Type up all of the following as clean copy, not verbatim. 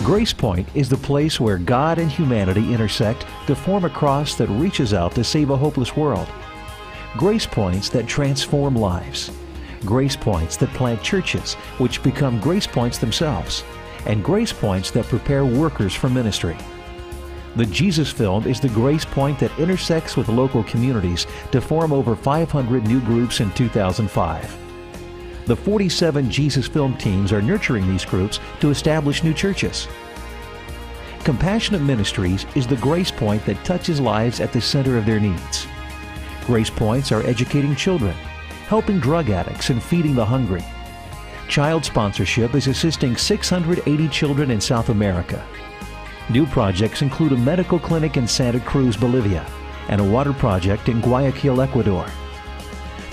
Grace Point is the place where God and humanity intersect to form a cross that reaches out to save a hopeless world. Grace Points that transform lives. Grace Points that plant churches, which become Grace Points themselves. And Grace Points that prepare workers for ministry. The Jesus Film is the Grace Point that intersects with local communities to form over 500 new groups in 2005. The 47 Jesus Film teams are nurturing these groups to establish new churches. Compassionate Ministries is the Grace Point that touches lives at the center of their needs. Grace Points are educating children, helping drug addicts, and feeding the hungry. Child Sponsorship is assisting 680 children in South America. New projects include a medical clinic in Santa Cruz, Bolivia, and a water project in Guayaquil, Ecuador.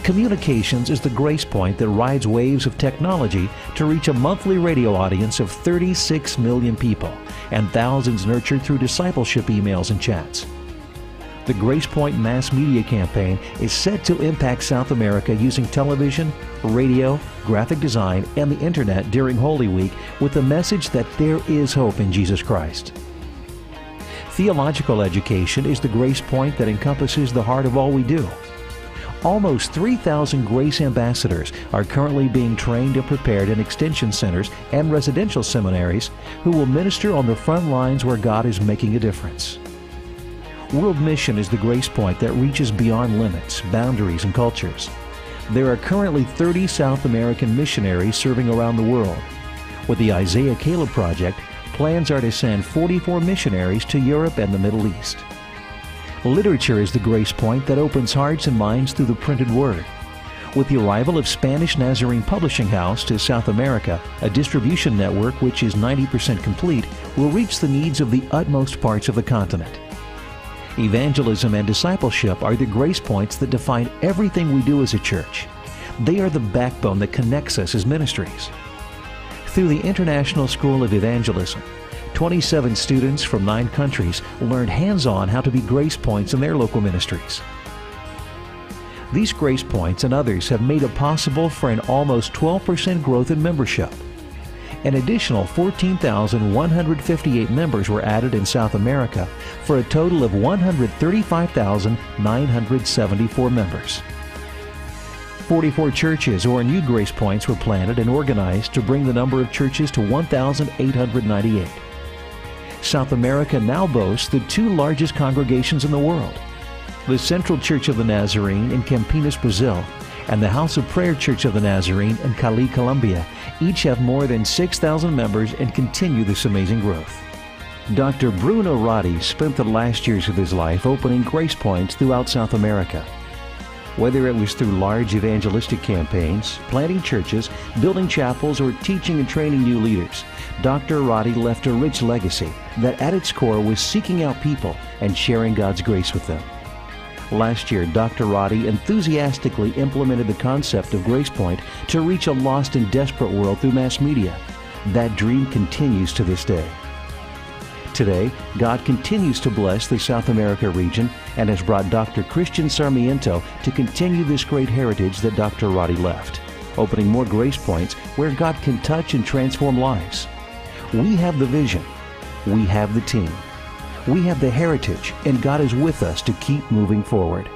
Communications is the Grace Point that rides waves of technology to reach a monthly radio audience of 36 million people and thousands nurtured through discipleship emails and chats. The Grace Point mass media campaign is set to impact South America using television, radio, graphic design, and the internet during Holy Week with the message that there is hope in Jesus Christ. Theological education is the Grace Point that encompasses the heart of all we do. Almost 3,000 Grace Ambassadors are currently being trained and prepared in extension centers and residential seminaries who will minister on the front lines where God is making a difference. World Mission is the Grace Point that reaches beyond limits, boundaries, and cultures. There are currently 30 South American missionaries serving around the world. With the Isaiah Caleb Project, plans are to send 44 missionaries to Europe and the Middle East. Literature is the Grace Point that opens hearts and minds through the printed word. With the arrival of Spanish Nazarene Publishing House to South America, a distribution network which is 90% complete will reach the needs of the utmost parts of the continent. Evangelism and discipleship are the Grace Points that define everything we do as a church. They are the backbone that connects us as ministries. Through the International School of Evangelism, 27 students from 9 countries learned hands-on how to be Grace Points in their local ministries. These Grace Points and others have made it possible for an almost 12% growth in membership. An additional 14,158 members were added in South America for a total of 135,974 members. 44 churches or new Grace Points were planted and organized to bring the number of churches to 1,898. South America now boasts the 2 largest congregations in the world. The Central Church of the Nazarene in Campinas, Brazil, and the House of Prayer Church of the Nazarene in Cali, Colombia, each have more than 6,000 members and continue this amazing growth. Dr. Bruno Roddy spent the last years of his life opening Grace Points throughout South America. Whether it was through large evangelistic campaigns, planting churches, building chapels, or teaching and training new leaders, Dr. Roddy left a rich legacy that at its core was seeking out people and sharing God's grace with them. Last year, Dr. Roddy enthusiastically implemented the concept of Grace Point to reach a lost and desperate world through mass media. That dream continues to this day. Today, God continues to bless the South America region and has brought Dr. Christian Sarmiento to continue this great heritage that Dr. Roddy left, opening more Grace Points where God can touch and transform lives. We have the vision. We have the team. We have the heritage, and God is with us to keep moving forward.